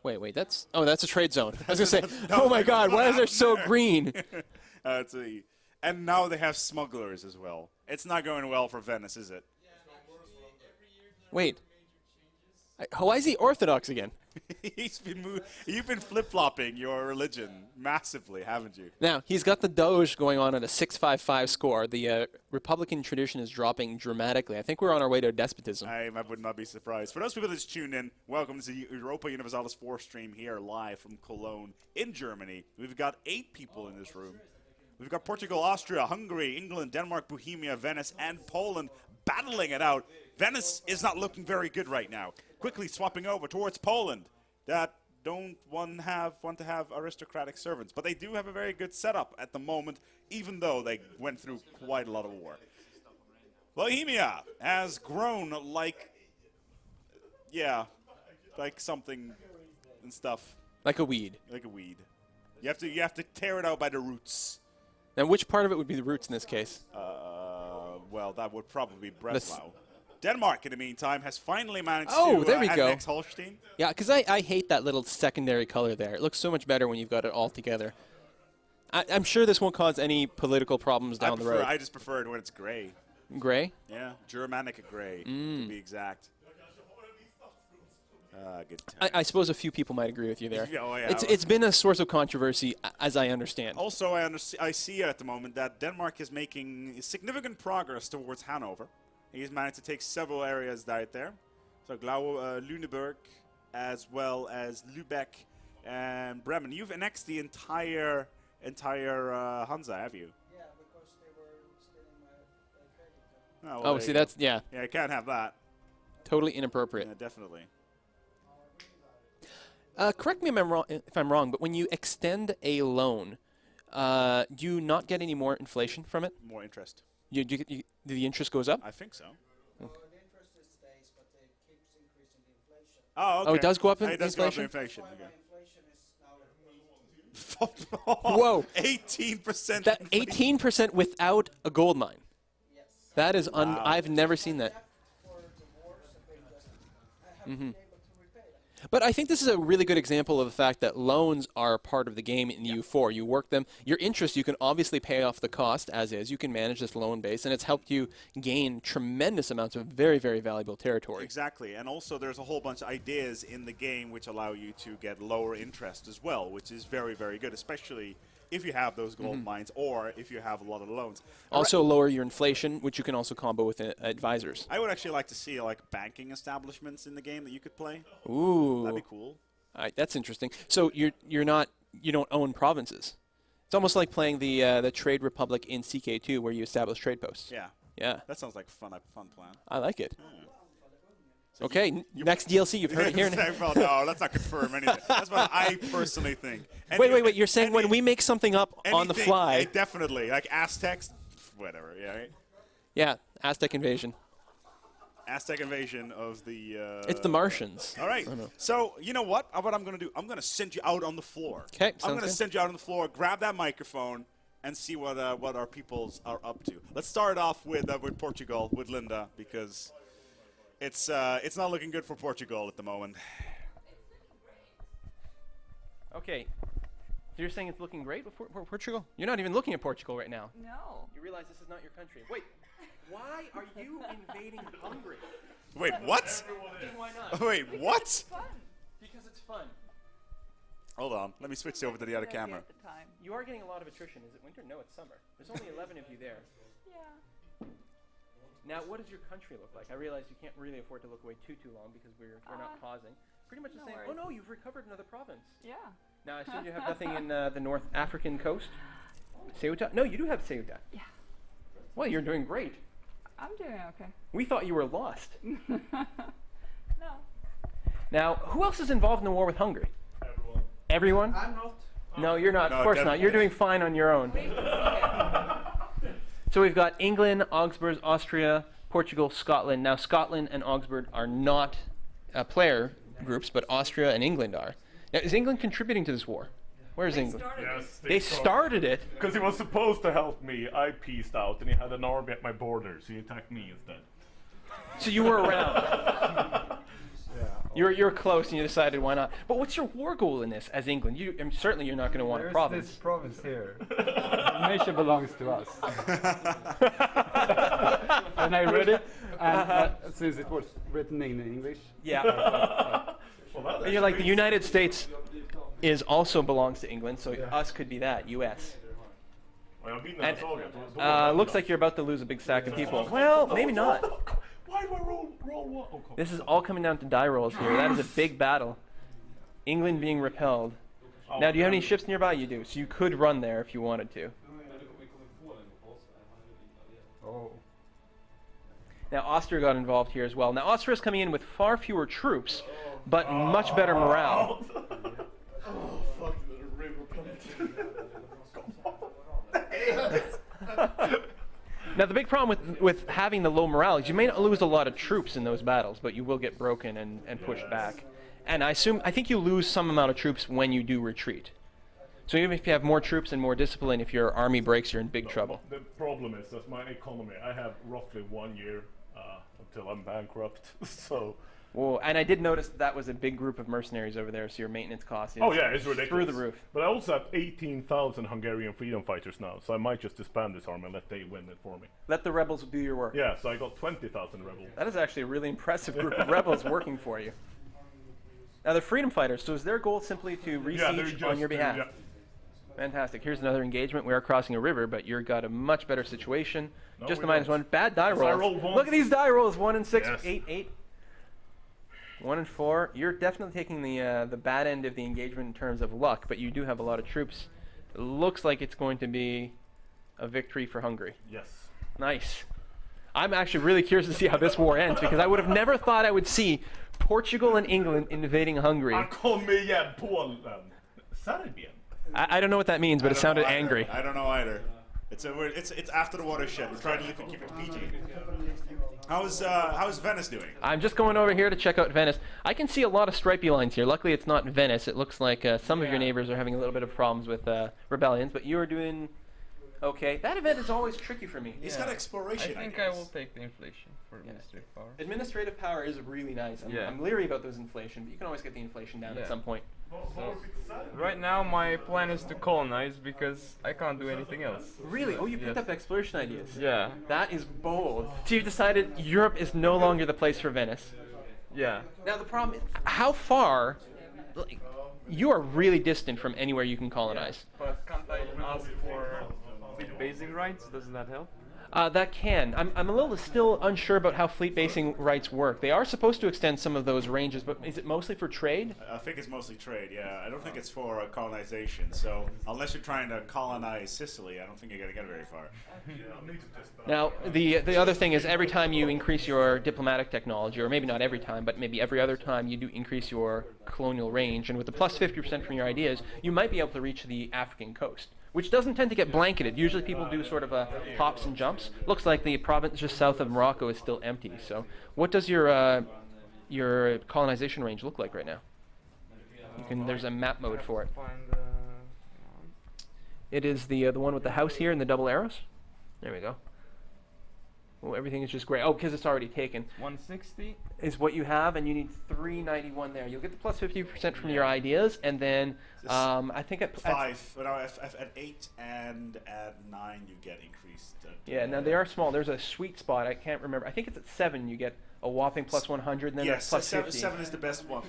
Wait, that's a trade zone. I was gonna say, oh my God, why is there so green? And now they have smugglers as well. It's not going well for Venice, is it? Wait, why is he Orthodox again? You've been flip-flopping your religion massively, haven't you? Now, he's got the Doge going on at a 6-5-5 score. The Republican tradition is dropping dramatically. I think we're on our way to despotism. I would not be surprised. For those people that just tuned in, welcome to the Europa Universalis 4 stream here live from Cologne in Germany. We've got 8 people in this room. We've got Portugal, Austria, Hungary, England, Denmark, Bohemia, Venice, and Poland battling it out. Venice is not looking very good right now. Quickly swapping over towards Poland that don't want to have aristocratic servants. But they do have a very good setup at the moment, even though they went through quite a lot of war. Bohemia has grown like something and stuff. Like a weed. Like a weed. You have to tear it out by the roots. Now, which part of it would be the roots in this case? Well, that would probably be Breslau. Denmark, in the meantime, has finally managed to there we go. Annex Holstein. Yeah, because I hate that little secondary color there. It looks so much better when you've got it all together. I'm sure this won't cause any political problems down the road. I just prefer it when it's gray. Gray? Yeah, Germanic gray, to be exact. Good I suppose a few people might agree with you there. Oh, yeah. It's been a source of controversy, as I understand. Also, I see at the moment that Denmark is making significant progress towards Hanover. He's managed to take several areas right there. So Lüneburg, as well as Lübeck and Bremen. You've annexed the entire Hansa, have you? Yeah, because they were stealing my credit card. Oh, see, that's, yeah. Yeah, you can't have that. Totally inappropriate. Yeah, definitely. Correct me if I'm wrong, but when you extend a loan, do you not get any more inflation from it? More interest. The interest goes up? I think so. The interest stays, but it keeps increasing the inflation. Oh, okay. Oh, it does go up in inflation? inflation? Go up in inflation. Inflation is now Whoa. 18%. That 18% without a gold mine. yes. That is I've never seen that. For the wars that they just haven't been able to repay them. But I think this is a really good example of the fact that loans are part of the game in U4. You work them. Your interest, you can obviously pay off the cost as is. You can manage this loan base, and it's helped you gain tremendous amounts of very, very valuable territory. Exactly. And also there's a whole bunch of ideas in the game which allow you to get lower interest as well, which is very, very good, especially if you have those gold mines or if you have a lot of loans. Also lower your inflation, which you can also combo with advisors. I would actually like to see like banking establishments in the game that you could play. Ooh. That'd be cool. That's interesting. So you don't own provinces. It's almost like playing the Trade Republic in CK2 where you establish trade posts. Yeah. Yeah. That sounds like a fun plan. I like it. So okay, next DLC, you've heard it here. Well, no, let's not confirm anything. That's what I personally think. Wait. You're saying when we make something up on the fly. Definitely. Like Aztecs, whatever. Yeah. Right? Yeah, Aztec invasion. Aztec invasion of the... it's the Martians. All right. So, you know what? What I'm going to do, I'm going to send you out on the floor. Okay, I'm going to send you out on the floor, grab that microphone, and see what our peoples are up to. Let's start off with Portugal, with Linda, because it's not looking good for Portugal at the moment. Okay. So you're saying it's looking great for Portugal? You're not even looking at Portugal right now. No. You realize this is not your country. Wait. Why are you invading Hungary? Wait, what? Why not? Wait, what? Fun. Because it's fun. Hold on. Let me switch over to the other camera. At the time. You are getting a lot of attrition. Is it winter? No, it's summer. There's only 11 of you there. Yeah. Now, what does your country look like? I realize you can't really afford to look away too long because we're not pausing. Pretty much the same. worries. Oh, no, you've recovered another province. Yeah. Now, I assume you have nothing in the North African coast? Ceuta? No, you do have Ceuta. Yeah. Well, you're doing great. I'm doing okay. We thought you were lost. No. Now, who else is involved in the war with Hungary? Everyone. Everyone? I'm not. No, you're not. No, of course not. definitely. You're doing fine on your own. So we've got England, Augsburg, Austria, Portugal, Scotland. Now, Scotland and Augsburg are not player groups, but Austria and England are. Now, is England contributing to this war? Where's England? Yes, They started it. Because he was supposed to help me. I peaced out and he had an army at my border, so he attacked me instead. So you were around. Yeah. You're close, and you decided why not. But what's your war goal in this as England? Certainly you're not going to want a There's province. this province here. The nation belongs to us. And I read it, and since it was written in English. Yeah. Well, You're like the United States belongs to England, so us could be that, U.S. And looks like you're about to lose a big stack of people. Well, maybe not. Why do I roll one? Oh, come This is all coming down to die rolls here. That is a big battle. England being repelled. Now, do you have any ships nearby? You do, so you could run there if you wanted to. Oh. Now, Austria got involved here as well. Now, Austria's coming in with far fewer troops, but much better morale. Oh, fuck, the river penalty. Now, the big problem with having the low morale is you may not lose a lot of troops in those battles, but you will get broken and pushed back. And I think you lose some amount of troops when you do retreat. So even if you have more troops and more discipline, if your army breaks, you're in big trouble. The problem is that my economy, I have roughly 1 year until I'm bankrupt, so... Whoa, and I did notice that was a big group of mercenaries over there, so your maintenance cost is it's ridiculous. through the roof. But I also have 18,000 Hungarian freedom fighters now, so I might just disband this army and let they win it for me. Let the rebels do your work. Yeah, so I got 20,000 rebels. That is actually a really impressive group of rebels working for you. Now, the freedom fighters, so is their goal simply to re-siege on your behalf? Yeah. Fantastic. Here's another engagement. We are crossing a river, but you've got a much better situation. No, Just we a minus don't. one. Bad die I rolls. rolled one. Look at these die rolls. 1 and 6, Yes. 8, 8. 1 and 4. You're definitely taking the bad end of the engagement in terms of luck, but you do have a lot of troops. It looks like it's going to be a victory for Hungary. Yes. Nice. I'm actually really curious to see how this war ends, because I would have never thought I would see Portugal and England invading Hungary. Han kommer igen, Polen. Serbien. I don't know what that means, but it sounded angry. I don't know either. It's after the watershed. We're trying to keep it PG. How's Venice doing? I'm just going over here to check out Venice. I can see a lot of stripy lines here. Luckily, it's not Venice. It looks like some of your neighbors are having a little bit of problems with rebellions, but you are doing okay. That event is always tricky for me. He's got exploration. I think I will take the inflation for administrative power. Administrative power is really nice. I'm leery about those inflation, but you can always get the inflation down at some point. So, right now, my plan is to colonize because I can't do anything else. Really? Oh, you picked up exploration ideas. Yeah, That is bold. So you've decided Europe is no longer the place for Venice. yeah. Now the problem is, how far? Like, you are really distant from anywhere you can colonize. But can't I ask for fleet basing rights? Doesn't that help? That can. I'm a little still unsure about how fleet basing rights work. They are supposed to extend some of those ranges, but is it mostly for trade? I think it's mostly trade, yeah. I don't think it's for colonization. So unless you're trying to colonize Sicily, I don't think you're going to get very far. Now, the other thing is every time you increase your diplomatic technology, or maybe not every time, but maybe every other time you do increase your colonial range, and with the plus 50% from your ideas, you might be able to reach the African coast, which doesn't tend to get blanketed. Usually people do sort of hops and jumps. Looks like the province just south of Morocco is still empty. So what does your colonization range look like right now? There's a map mode for it. Find, It is the one with the house here and the double arrows. There we go. Oh, everything is just great. Oh, because it's already taken. 160. Is what you have, and you need 391 there. You'll get the plus 50% from your ideas, and then I think at 5, but at 8 and at 9 you get increased. Yeah, now they are small. There's a sweet spot. I can't remember. I think it's at 7. You get a whopping plus 100, and then yes, plus 7 50. is the best one.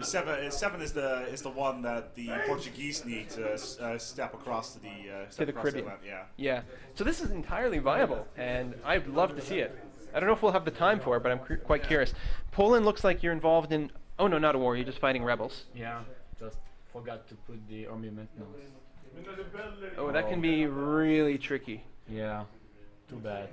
Seven is the one that the Portuguese need to step across to the Caribbean. land, yeah. Yeah. So this is entirely viable, and I'd love to see it. I don't know if we'll have the time for it, but I'm quite curious. Poland looks like you're involved in... Oh, no, not a war. You're just fighting rebels. Yeah, just forgot to put the army maintenance. Oh, that can be really tricky. Yeah, too bad.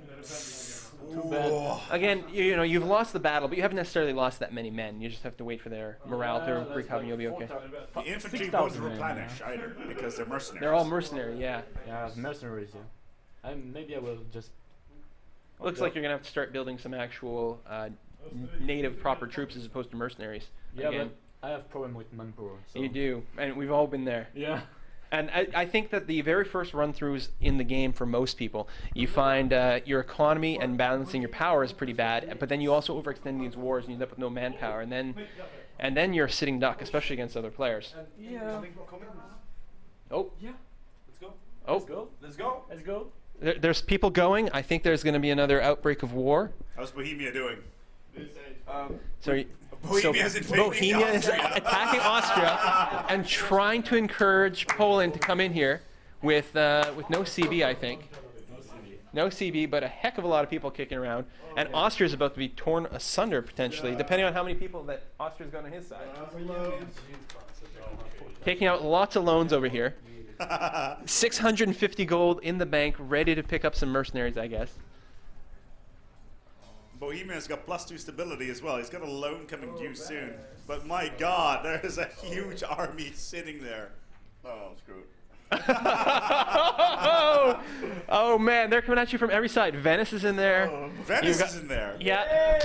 Too bad. Again, you know, you've lost the battle, but you haven't necessarily lost that many men. You just have to wait for their morale to recover, and you'll be okay. The infantry 6,000 won't men, replenish either because they're mercenaries. They're all mercenary, yeah. Yeah, mercenaries, yeah. Maybe I will just... Looks like you're going to have to start building some actual native proper troops as opposed to mercenaries. Yeah, Again, but I have problem with manpower. So. you do, and we've all been there. Yeah. And I think that the very first run-throughs in the game for most people, you find your economy and balancing your power is pretty bad, but then you also overextend these wars and you end up with no manpower. And then And then you're a sitting duck, especially against other players. Yeah. Oh. Yeah. Let's go. Oh. Let's go. Let's go. Let's go. There's people going. I think there's going to be another outbreak of war. How's Bohemia doing? So, Bohemia's invading Bohemia is Austria. attacking Austria and trying to encourage Poland to come in here with no CB, I think. No CB, but a heck of a lot of people kicking around. And Austria's about to be torn asunder, potentially, depending on how many people that Austria's got on his side. Taking out lots of loans over here. 650 gold in the bank, ready to pick up some mercenaries, I guess. Bohemia's got +2 stability as well. He's got a loan coming due soon. But my god, there is a huge army sitting there. Oh, I'm screwed. Oh man, they're coming at you from every side. Venice is in there. Venice is in there. Yeah.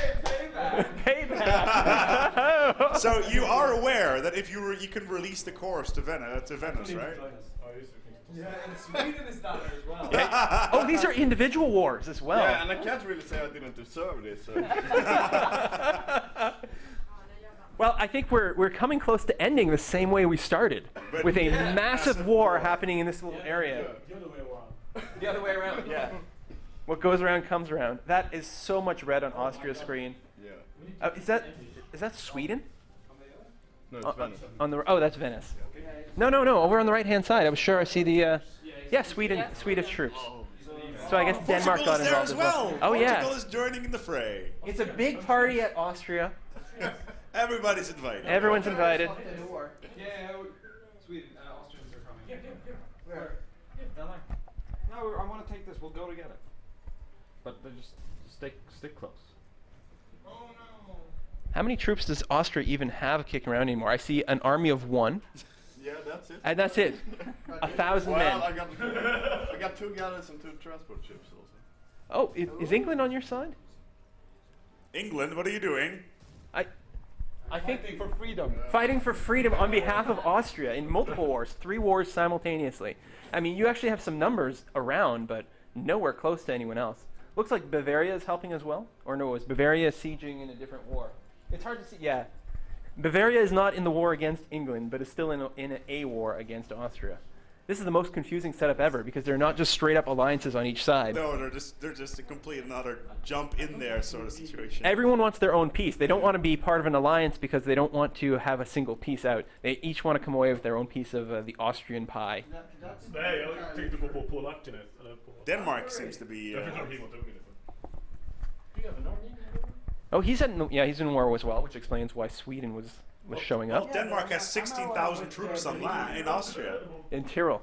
Payback. So you are aware that if you can release the course to Venice, right? Yeah, and Sweden is down there as well. Yeah. Oh, these are individual wars as well. Yeah, and I can't really say I didn't deserve this. So. Well, I think we're coming close to ending the same way we started, with a massive war happening in this little area. The other way around. The other way around. Yeah. What goes around comes around. That is so much red on Austria's screen. Yeah. Is that Sweden? No, it's Venice. On the that's Venice. No. Over on the right-hand side. I was sure I see the. Swedish troops. So I guess Denmark got Portugal is there involved as well. Oh yeah. Portugal is joining in the fray. It's a big party at Austria. Everybody's invited. Everyone's invited. Yeah, Sweden, Austrians are coming. Where? No, I want to take this. We'll go together. But they just stick close. Oh no. How many troops does Austria even have kicking around anymore? I see an army of 1. Yeah, that's it. And that's it. 1,000 men. I got 2 galleys and 2 transport ships also. Oh, is England on your side? England, what are you doing? I think Fighting for freedom. fighting for freedom on behalf of Austria in multiple wars, 3 wars simultaneously. I mean, you actually have some numbers around, but nowhere close to anyone else. Looks like Bavaria is helping as well. Or no, it was Bavaria sieging in a different war. It's hard to see. Yeah. Bavaria is not in the war against England, but is still in a war against Austria. This is the most confusing setup ever because they're not just straight up alliances on each side. No, they're just a complete another jump in there sort of situation. Everyone wants their own piece. They don't want to be part of an alliance because they don't want to have a single piece out. They each want to come away with their own piece of the Austrian pie. Nej, jag tänkte på polackerna. Eller på... Denmark seems to be. Jag förstår himla dumt. Oh, he's in war as well, which explains why Sweden was showing Well, up Denmark has 16,000 troops on in Austria. in Tyrol.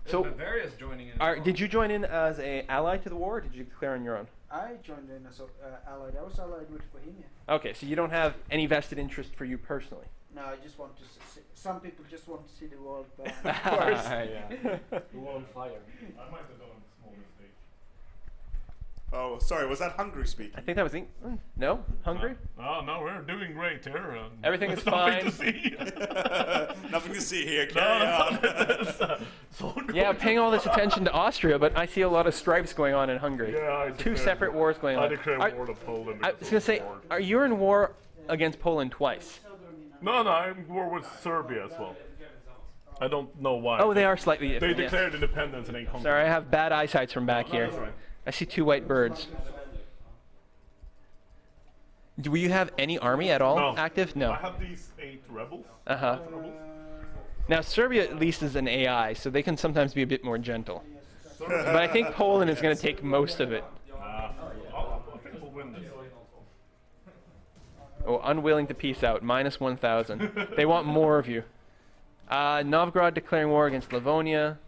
So, Bavaria's joining in. did you join in as an ally to the war, or did you declare on your own? I joined in as allied. I was allied with Bohemia. Okay, so you don't have any vested interest for you personally. No, I just want to see. Some people just want to see the world burn. Of course. You were on fire. I might have done a small mistake. Oh, sorry, was that Hungary speaking? I think that was no Hungary. No, we're doing great here. Everything is nothing fine. to see. Nothing to see here. Carry on. Yeah, paying all this attention to Austria, but I see a lot of stripes going on in Hungary. Yeah, I 2 declare- separate wars going on. I declare Are- war to Poland. I was gonna say, are you in war against Poland twice? No, I'm in war with Serbia as well. I don't know why. Oh, they are slightly They different. yes. declared independence and then conquered. Sorry, I have bad eyesight from back here. That's right. I see 2 white birds. Do you have any army at all No. active? No. I have these 8 rebels. Uh-huh. Rebels. Now, Serbia at least is an AI, so they can sometimes be a bit more gentle. But I think Poland is going to take most of it. I think we'll win this. Oh, unwilling to peace out, minus 1,000. They want more of you. Novgorod declaring war against Livonia.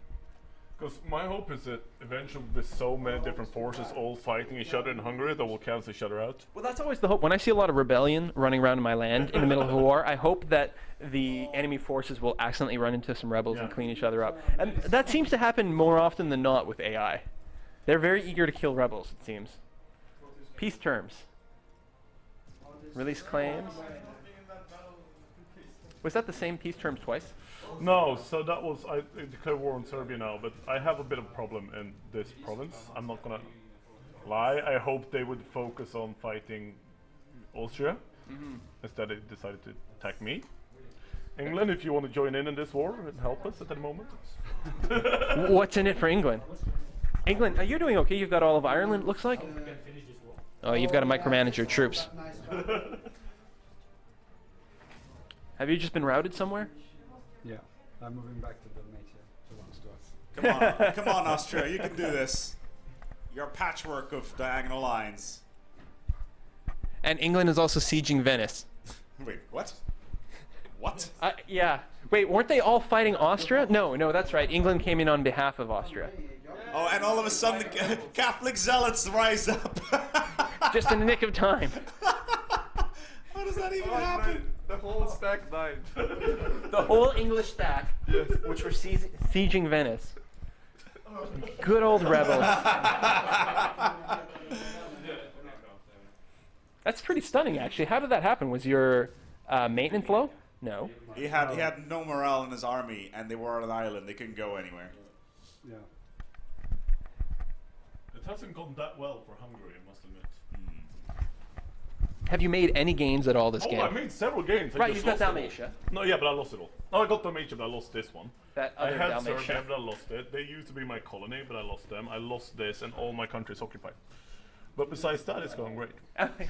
Because my hope is that eventually with so many different forces all fighting each other in Hungary, they will cancel each other out. Well, that's always the hope. When I see a lot of rebellion running around in my land in the middle of a war, I hope that the enemy forces will accidentally run into some rebels and Yeah. clean each other up. And that seems to happen more often than not with AI. They're very eager to kill rebels, it seems. Peace terms. Release claims. Was that the same peace terms twice? No, so that was, I declare war on Serbia now, but I have a bit of problem in this province. I'm not gonna lie. I hope they would focus on fighting Austria. Instead, they decided to attack me. England, if you want to join in this war and help us at the moment. What's in it for England? England, are you doing okay? You've got all of Ireland, it looks like? Oh, you've got to micromanage your troops. Have you just been routed somewhere? Yeah, I'm moving back to Dalmatia. Belongs to us. Come on, Austria, you can do this. Your patchwork of diagonal lines. And England is also sieging Venice. Wait, what? What? Yeah. Wait, weren't they all fighting Austria? No, that's right. England came in on behalf of Austria. Oh, and all of a sudden, Catholic zealots rise up. Just in the nick of time. How does that even happen? The whole stack died. The whole English stack, which were sieging Venice. Good old rebels. That's pretty stunning, actually. How did that happen? Was your maintenance low? No. He had no morale in his army, and they were on an island. They couldn't go anywhere. Yeah. It hasn't gone that well for Hungary, I must admit. Have you made any gains at all this game? I made several games. Right, you've got Dalmatia. No, yeah, but I lost it all. No, I got Dalmatia, but I lost this one. That I other had Dalmatia. Serbia, but I lost it. They used to be my colony, but I lost them. I lost this, and all my countries occupied. But besides that, it's going great.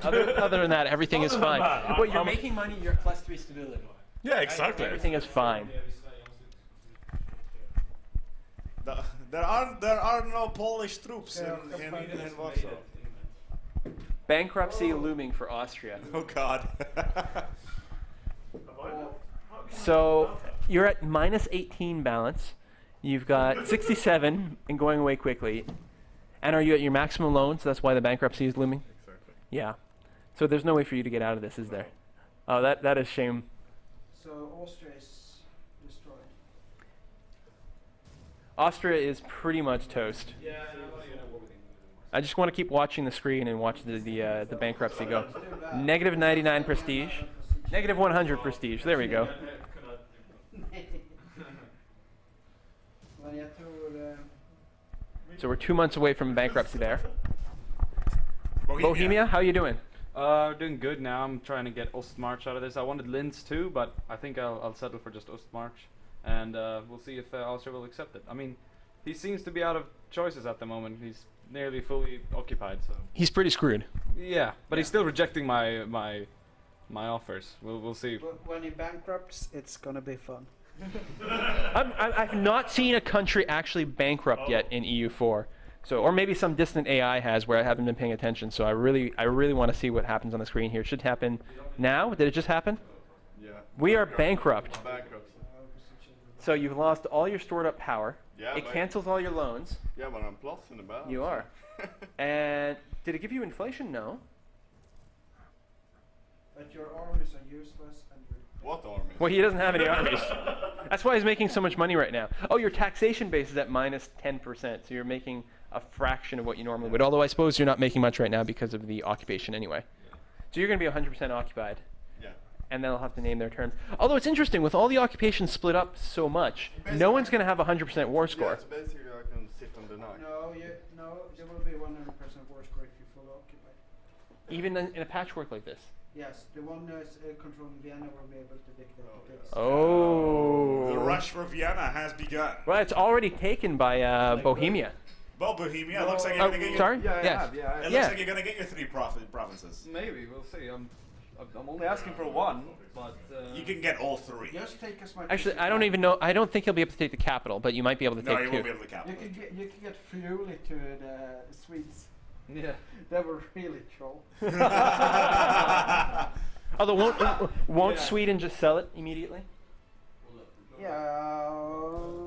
Other than that, everything is fine. that, Well, you're I'm- making money, you're +3 stability. Yeah, exactly. Everything is fine. There are no Polish troops in Warsaw. Bankruptcy looming for Austria. Oh God. So you're at -18 balance. You've got 67 and going away quickly. And are you at your maximum loan? So that's why the bankruptcy is looming? Exactly. Yeah. So there's no way for you to get out of this, is there? Oh, that is shame. So Austria is destroyed. Austria is pretty much toast. I just want to keep watching the screen and watch the bankruptcy go. -99 prestige. -100 prestige. There we go. Men jag tror... So we're 2 months away from bankruptcy there. Bohemia, how you doing? Doing good now. I'm trying to get Ostmarch out of this. I wanted Linz too, but I think I'll settle for just Ostmarch. And we'll see if Austria will accept it. I mean, he seems to be out of choices at the moment. He's nearly fully occupied, so... He's pretty screwed. Yeah, but he's still rejecting my offers. We'll see. When he bankrupts, it's gonna be fun. I've not seen a country actually bankrupt yet in EU4. So, or maybe some distant AI has where I haven't been paying attention. So I really want to see what happens on the screen here. It should happen now. Did it just happen? Yeah. We are bankrupt. Bankrupt. So you've lost all your stored up power. Yeah, It but- cancels all your loans. Yeah, but I'm plus in the balance. You are. And did it give you inflation? No. But your armies are useless and you're... What army? Well, he doesn't have any armies. That's why he's making so much money right now. Oh, your taxation base is at -10%, so you're making a fraction of what you normally would. Although I suppose you're not making much right now because of the occupation anyway. So you're going to be 100% occupied. Yeah. And they'll have to name their terms. Although it's interesting, with all the occupations split up so much, no one's going to have a 100% war Yeah, score. so basically I can sit on the night. No, there will be 100% war score if you fully occupied. Even in a patchwork like this. Yes, the one that's controlling Vienna will be able to dictate the pace. Oh. The rush for Vienna has begun. Well, it's already taken by Bohemia. Well, Bohemia, it looks like you're Oh, gonna get your... sorry? Yeah, I Yes. have, yeah. It looks Yeah. like you're gonna get your 3 provinces. Maybe we'll see. I'm only asking for one, but You can get all 3. Just take as much Actually, as you I don't can. even know. I don't think you'll be able to take the capital, but you might be able to No, take you 2. won't be able to cap You it. can get Friuli to the Swedes. yeah. They were really troll. Although won't Sweden just sell it immediately? Yeah.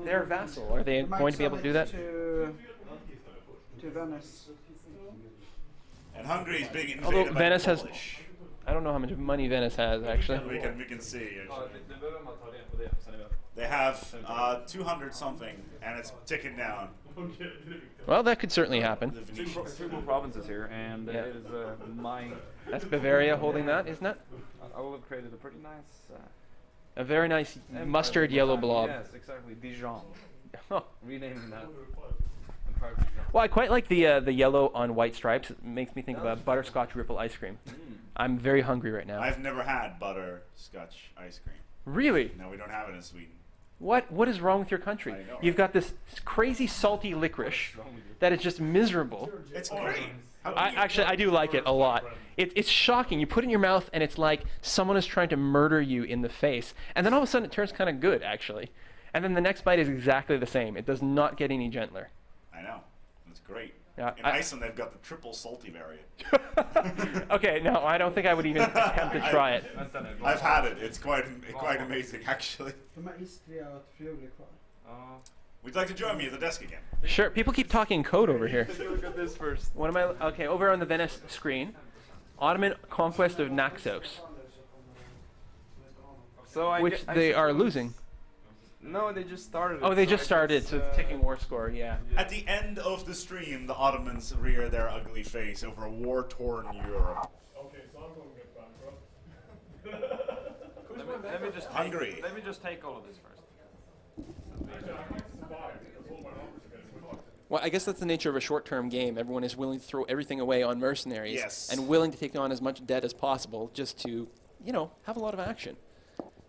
They're a vassal. Are they might going to be able to sell do it that? To Venice. And Hungary is being invaded Although by Venice the has, Polish. I don't know how much money Venice has actually. We can see. They have 200 something, and it's ticking down. Well, that could certainly happen. The Venetians. Two more provinces here, and Yeah. it is my. That's Bavaria holding that, isn't it? I will have created a pretty nice. A very nice empire mustard over yellow time. blob. Yes, exactly. Dijon. Oh. Renaming that. Empire of Dijon. Well, I quite like the yellow on white stripes. It makes me think of a butterscotch ripple ice cream. I'm very hungry right now. I've never had butterscotch ice cream. Really? No, we don't have it in Sweden. What is wrong with your country? I know, You've right? got this crazy salty licorice that is just miserable. It's great. I do like it a lot. It's shocking. You put it in your mouth, and it's like someone is trying to murder you in the face. And then all of a sudden, it turns kind of good, actually. And then the next bite is exactly the same. It does not get any gentler. I know. It's great. Yeah, In Iceland, they've got the triple salty variant. Okay, no, I don't think I would even attempt to try it. I've had it. It's quite amazing, actually. De här istriga och trevliga kvar. Would you like to join me at the desk again? Sure. People keep talking code over here. Look at this first. What am I? Okay, over on the Venice screen, Ottoman conquest of Naxos, So I which they are losing. No, they just started. Oh, it, they so just I started, guess, so it's ticking war score. Yeah. At the end of the stream, the Ottomans rear their ugly face over a war-torn Europe. Okay, so I'm going to get bankrupt. Let me just Hungary. Let me just take all of this first. Well, I guess that's the nature of a short-term game. Everyone is willing to throw everything away on mercenaries Yes. and willing to take on as much debt as possible just to, have a lot of action.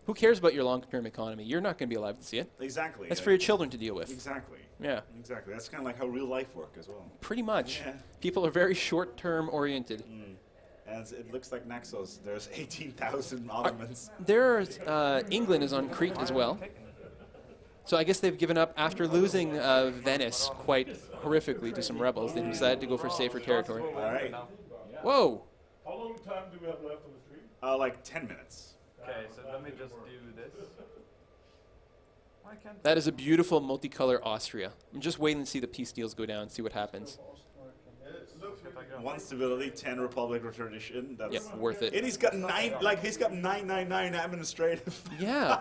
Who cares about your long-term economy? You're not going to be alive to see it. Exactly. That's for your children to deal with. Exactly. Yeah, Exactly. That's kind of like how real life works as well. pretty much. Yeah. People are very short-term oriented. As it looks like Naxos, there's 18,000 Ottomans. There's England is on Crete as well. So I guess they've given up after losing Venice quite horrifically to some rebels. They decided to go for safer territory. All right. Whow! How long time do we have left on the stream? Like 10 minutes. Okay, so let me just do this. Why can't That is a beautiful multicolored Austria. I'm just waiting to see the peace deals go down and see what happens. One stability, 10 republic tradition. That's Yep, worth it. And he's got 999 administrative. Yeah.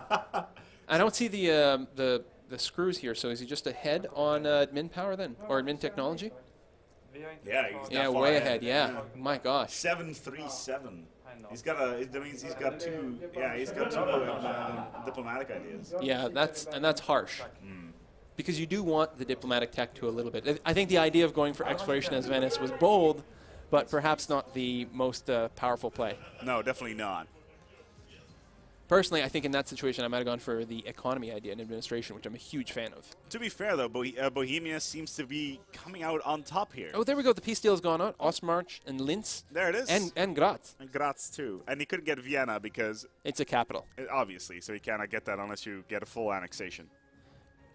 I don't see the screws here. So is he just ahead on admin power then, or admin technology? Yeah, he's Yeah, not far way ahead. Yeah. My gosh. 737. He's got that means he's got two. Yeah, he's got two diplomatic ideas. Yeah, that's harsh. Because you do want the diplomatic tech to a little bit. I think the idea of going for exploration as Venice was bold, but perhaps not the most powerful play. No, definitely not. Personally, I think in that situation I might have gone for the economy idea and administration, which I'm a huge fan of. To be fair, though, Bohemia seems to be coming out on top here. Oh, there we go. The peace deal has gone on. Ostmarch and Linz There it is. and Graz. And Graz, too. And he couldn't get Vienna because, It's a capital. obviously, so he cannot get that unless you get a full annexation.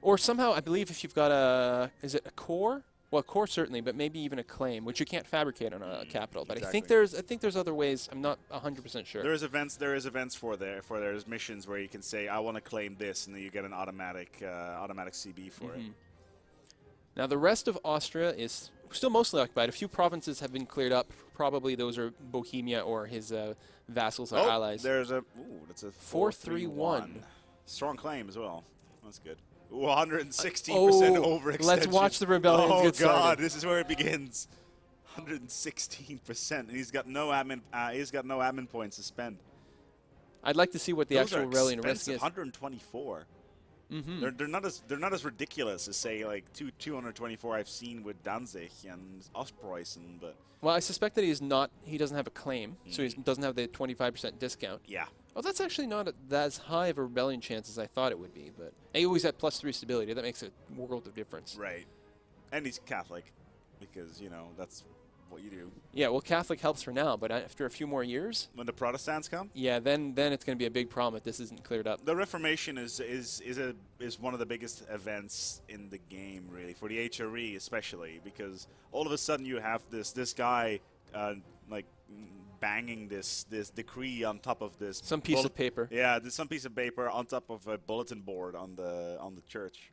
Or somehow, I believe if you've got is it a core? Well, a core certainly, but maybe even a claim, which you can't fabricate on a capital. But I think there's other ways. I'm not 100% sure. There is events for there's missions where you can say I want to claim this, and then you get an automatic CB for it. Now the rest of Austria is still mostly occupied. A few provinces have been cleared up. Probably those are Bohemia or his vassals or allies. There's that's a 4-3-1. Strong claim as well. That's good. Ooh, 116% overextension. Let's watch the rebellions get started. God, this is where it begins. 116%, and he's got no admin points to spend. I'd like to see what the Those actual are rebellion risk expensive, is. 124. They're not as ridiculous as say like 224 I've seen with Danzig and Ostpreußen, but Well, I suspect that he doesn't have a claim, so he doesn't have the 25% discount. yeah. Oh, that's actually not as high of a rebellion chance as I thought it would be, but he always had +3 stability. That makes a world of difference. Right. And he's Catholic because, that's what you do. Yeah, well, Catholic helps for now, but after a few more years, When the Protestants come, yeah, then it's going to be a big problem if this isn't cleared up. the Reformation is one of the biggest events in the game, really, for the HRE especially, because all of a sudden you have this guy like banging this decree on top of this Some piece of paper. Yeah, there's some piece of paper on top of a bulletin board on the church.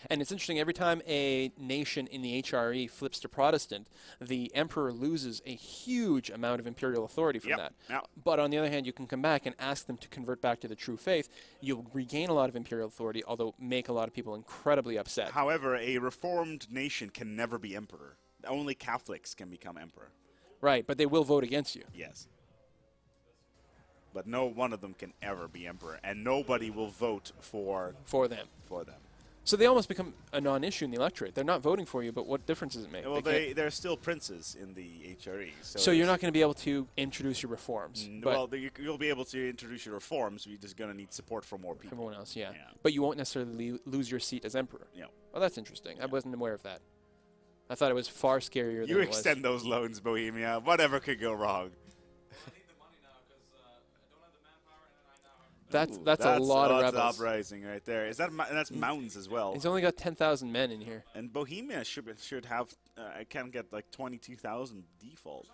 And it's interesting, every time a nation in the HRE flips to Protestant, the emperor loses a huge amount of imperial authority from that. Yep. But on the other hand, you can come back and ask them to convert back to the true faith. You'll regain a lot of imperial authority, although make a lot of people incredibly upset. However, a reformed nation can never be emperor. Only Catholics can become emperor. Right, but they will vote against you. Yes. But no one of them can ever be emperor, and nobody will vote for them. them. So they almost become a non-issue in the electorate. They're not voting for you, but what difference does it make? Well, They can't- they're still princes in the HRE. so you're not going to be able to introduce your reforms. But Well, you'll be able to introduce your reforms. You're just going to need support from more people. everyone else, yeah. Yeah. But you won't necessarily lose your seat as emperor. Yeah. Oh, that's interesting. I wasn't aware of that. I thought it was far scarier You than extend those loans, Bohemia. Whatever could go wrong. That's Ooh, a lot of that's rebels. uprising right there. Is that that's mountains as well? He's only got 10,000 men in here. And Bohemia should have. I can get like 22,000 default.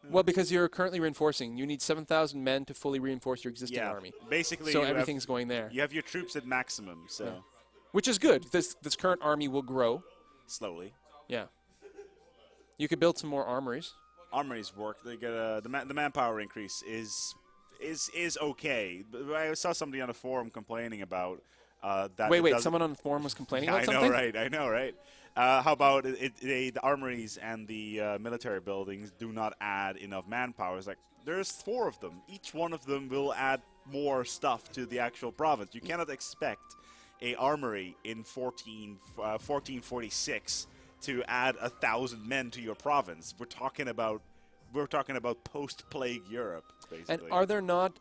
Well, because you're currently reinforcing. You need 7,000 men to fully reinforce your existing Yeah, army. basically. So you everything's have, going there. You have your troops at maximum, so Yeah. Which is good. This current army will grow. slowly. Yeah. You could build some more armories. Armories work. They get the manpower increase is okay. But I saw somebody on a forum complaining about that. Wait, it wait. doesn't- Someone on the forum was complaining Yeah, about something? I know, right? How about the armories and the military buildings do not add enough manpower? It's like, there's 4 of them. Each one of them will add more stuff to the actual province. You cannot expect a armory in 1446 to add 1,000 men to your province. We're talking about post-plague Europe, basically. And are there not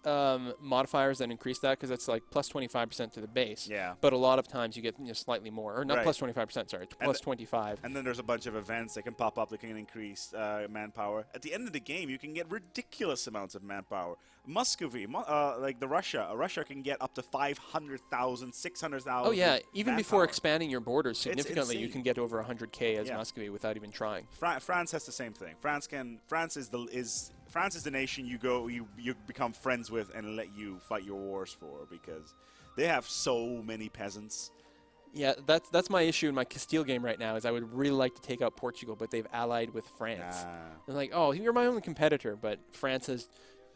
modifiers that increase that? Because it's like plus 25% to the base. Yeah. But a lot of times you get slightly more. Or not Right. plus 25%, sorry. Plus 25. And then there's a bunch of events that can pop up that can increase manpower. At the end of the game, you can get ridiculous amounts of manpower. Muscovy, like Russia can get up to 500,000, 600,000. Oh, yeah. Even before manpower. expanding your borders significantly, you insane. can get over 100K as Yeah. Muscovy without even trying. France has the same thing. France is the nation you become friends with and let you fight your wars for, because they have so many peasants. Yeah, that's my issue in my Castile game right now, is I would really like to take out Portugal, but they've allied with France. They're like, oh, you're my only competitor, but France has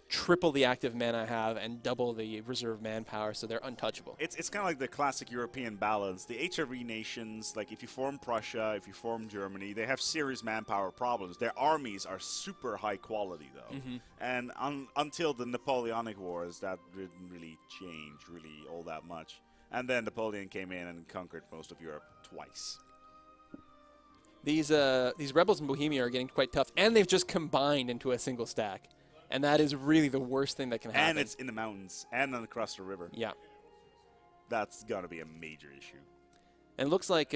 triple the active men I have and double the reserve manpower, so they're untouchable. It's kind of like the classic European balance. The HRE nations, like if you form Prussia, if you form Germany, they have serious manpower problems. Their armies are super high quality, though. And until the Napoleonic Wars, that didn't really change all that much. And then Napoleon came in and conquered most of Europe twice. These rebels in Bohemia are getting quite tough, and they've just combined into a single stack. And that is really the worst thing that can happen. And it's in the mountains and across the river. Yeah. That's going to be a major issue. And it looks like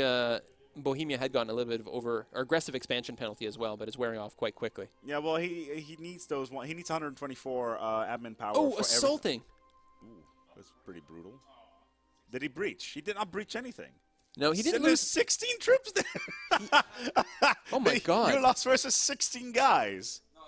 Bohemia had gotten a little bit of aggressive expansion penalty as well, but it's wearing off quite quickly. Yeah, well, he needs those. He needs 124 admin power. Oh, for assaulting! Ooh, that's pretty brutal. Did he breach? He did not breach anything. No, he didn't There's lose. 16 troops there. Oh my God! You lost versus 16 guys. No,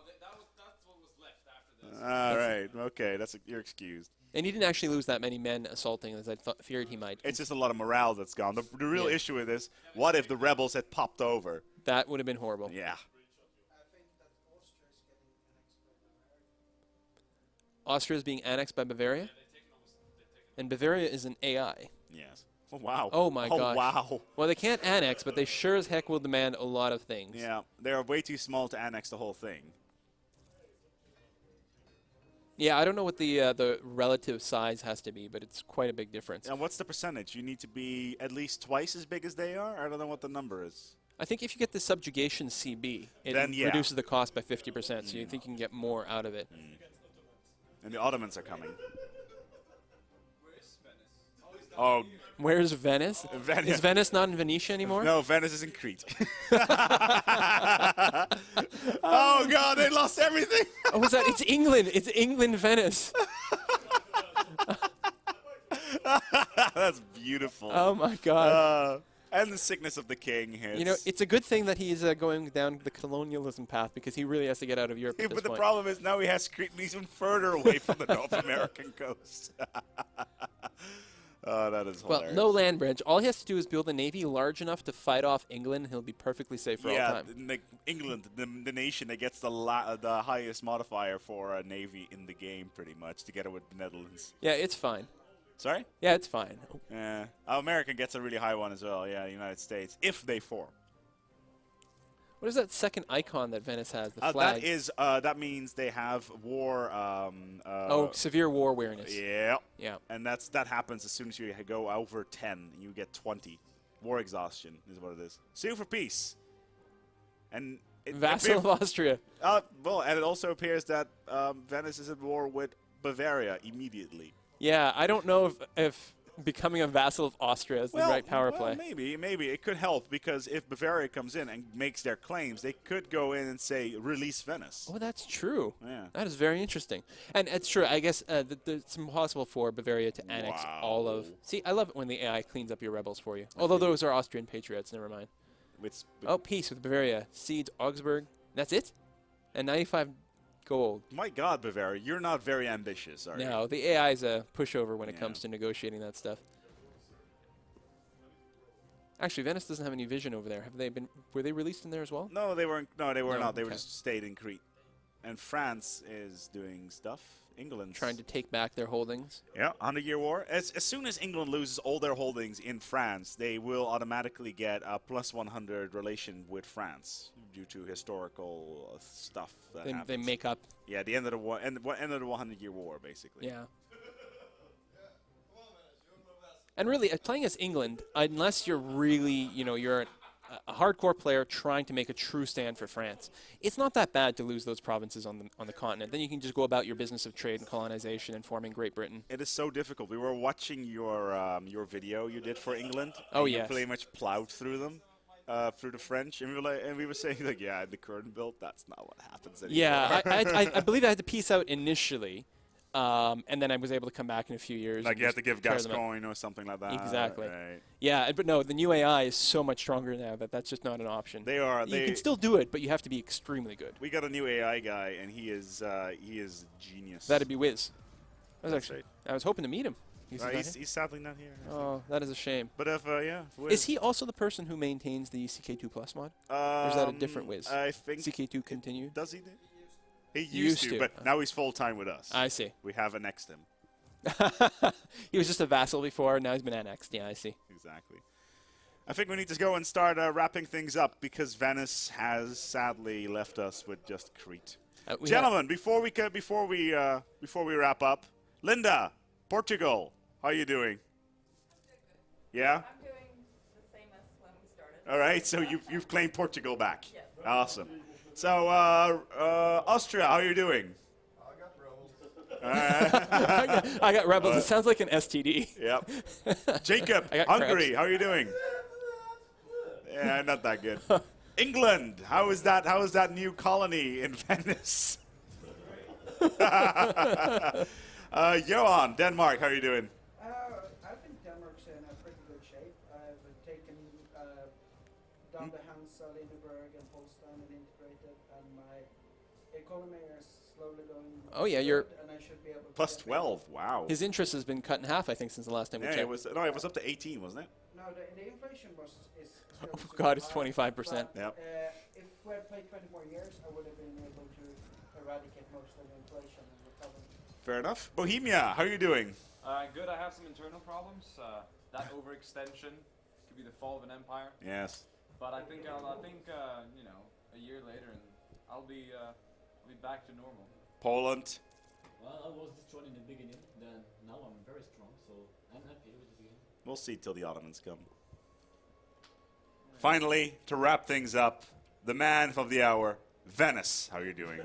that's what was left after this. All right. Okay, you're excused. And he didn't actually lose that many men assaulting as I feared he might. It's just a lot of morale that's gone. The real Yeah. issue with this: what if the rebels had popped over? That would have been horrible. Yeah. Austria is being annexed by Bavaria, and Bavaria is an AI. Yes. Oh wow. Oh my gosh. Wow. Well, they can't annex, but they sure as heck will demand a lot of things. Yeah, they're way too small to annex the whole thing. Yeah, I don't know what the relative size has to be, but it's quite a big difference. And what's the percentage? You need to be at least twice as big as they are? I don't know what the number is. I think if you get the subjugation CB, it Then, yeah. reduces the cost by 50%, so you think you can get more out of it. And the Ottomans are coming. Oh, Where's Venice? Venice. Is Venice not in Venetia anymore? no, Venice is in Crete. Oh, God, they lost everything. Oh, what's that? It's England. It's England, Venice. That's beautiful. Oh, my God. And the sickness of the king hits. You know, it's a good thing that he's going down the colonialism path, because he really has to get out of Europe at this but the point. problem is now he has Crete and he's even further away from the North American coast. Oh, that is Well, hilarious. no land bridge. All he has to do is build a navy large enough to fight off England, and he'll be perfectly safe for all Yeah, time. England, the nation that gets the highest modifier for a navy in the game, pretty much, together with the Netherlands. Yeah, it's fine. Sorry? Yeah, it's fine. Yeah. America gets a really high one as well, yeah, the United States, if they form. What is that second icon that Venice has? The That flag. is that means they have war. Oh, severe war awareness. Yeah. Yeah. And that happens as soon as you go over 10. You get 20. War exhaustion is what it is. Sue for peace. And Vassal of Austria. well, and it also appears that Venice is at war with Bavaria immediately. Yeah, I don't know if becoming a vassal of Austria is the right power play. Maybe it could help, because if Bavaria comes in and makes their claims, they could go in and say release Venice. Oh, that's true. Yeah. That is very interesting. And it's true. I guess it's impossible for Bavaria to annex all of. See, I love it when the AI cleans up your rebels for you. Although those are Austrian patriots. Never mind. Oh, peace with Bavaria. Siege Augsburg. That's it? And 95 gold. My God, Bavaria, you're not very ambitious, are you? No, the AI is a pushover when it comes to negotiating that stuff. Actually, Venice doesn't have any vision over there. Have they been? Were they released in there as well? No, they weren't. No, they were not. They were okay. just stayed in Crete. And France is doing stuff. England's Trying to take back their holdings. Yeah, 100-year war. As soon as England loses all their holdings in France, they will automatically get a plus 100 relation with France due to historical stuff that happens. They make up. Yeah, the end of the war, end of the 100-year war, basically. Yeah. And really, playing as England, unless you're really, you're a hardcore player trying to make a true stand for France, it's not that bad to lose those provinces on the continent. Then you can just go about your business of trade and colonization and forming Great Britain. It is so difficult. We were watching your video you did for England. Oh, and yes. You pretty much plowed through them, through the French, and we were saying like, yeah, in the current build, that's not what happens anymore. Yeah, I believe I had to piece out initially. And then I was able to come back in a few years. Like you have to give tear them up. Gascoigne or something like that. Exactly. Right. Yeah, but no, the new AI is so much stronger now that's just not an option. They are. You can still do it, but you have to be extremely good. We got a new AI guy, and he is genius. That'd be Wiz. That's right. I was hoping to meet him. He's sadly not here. Oh, that is a shame. But if is he also the person who maintains the CK2 Plus mod? Or is that a different Wiz? I think CK2 continue. Does he? He used to, but now he's full time with us. I see. We have annexed him. He was just a vassal before, now he's been annexed. Yeah, I see. Exactly. I think we need to go and start wrapping things up, because Venice has sadly left us with just Crete. Gentlemen, before we wrap up, Linda, Portugal, how are you doing? Yeah. I'm doing the same as when we started. All right. So you've claimed Portugal back. Yes. Awesome. So Austria, how are you doing? I got rebels. It sounds like an STD. Yep. Jacob, Hungary, how are you doing? Yeah, not that good. England, how is that new colony in Venice? Johan, Denmark, how are you doing? I think Denmark's in a pretty good shape. I've taken down the Hansa, Lilleborg, and Holstein and integrated, and my economy is slowly going. Oh yeah, and I should be able to plus 12. Wow. His interest has been cut in half, I think, since the last time we checked. It was up to 18, wasn't it? No, the inflation is Oh God, it's 25%. Yep. If we had played 20 more years, I would have been able to eradicate most of the inflation and recover. Fair enough. Bohemia, how are you doing? Good. I have some internal problems. That overextension could be the fall of an empire. Yes. But I think a year later, and I'll be back to normal. Poland. Well, I was destroyed in the beginning, then now I'm very strong, so I'm happy with the game. We'll see till the Ottomans come. Finally, to wrap things up, the man of the hour, Venice. How are you doing?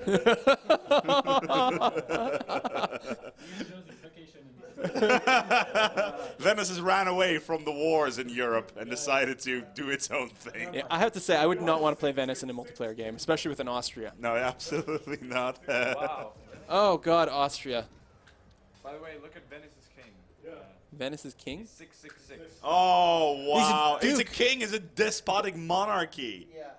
Venice has ran away from the wars in Europe and decided to do its own thing. Yeah, I have to say, I would not want to play Venice in a multiplayer game, especially with an Austria. No, absolutely not. Wow. Oh God, Austria. By the way, look at Venice's king. Venice's king? 666. Oh, wow. He's a It's a duke. king, it's a despotic monarchy. Yeah.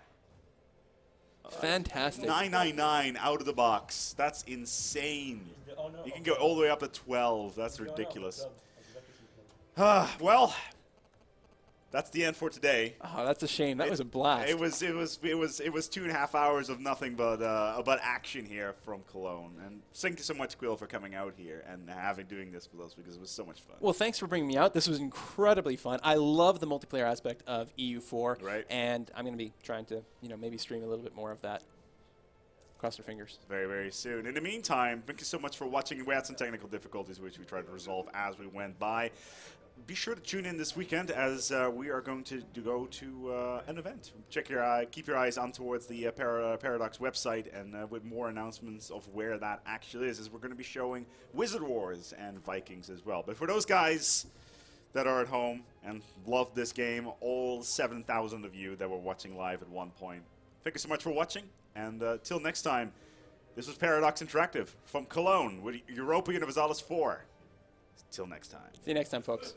Fantastic. 999 out of the box. That's insane. You can go all the way up to 12. That's ridiculous. Well, That's the end for today. Oh, that's a shame. That was a blast. It was 2.5 hours of nothing but action here from Cologne. And thank you so much, Quill, for coming out here and doing this with us because it was so much fun. Well, thanks for bringing me out. This was incredibly fun. I love the multiplayer aspect of EU4. Right. And I'm going to be trying to, maybe stream a little bit more of that. Cross your fingers. Very, very soon. In the meantime, thank you so much for watching. We had some technical difficulties, which we tried to resolve as we went by. Be sure to tune in this weekend as we are going to go to an event. Keep your eyes on towards the Paradox website and with more announcements of where that actually is, as we're going to be showing Wizard Wars and Vikings as well. But for those guys that are at home and love this game, all 7,000 of you that were watching live at one point, thank you so much for watching. And till next time, this was Paradox Interactive from Cologne with Europa Universalis 4. Till next time. See you next time, folks.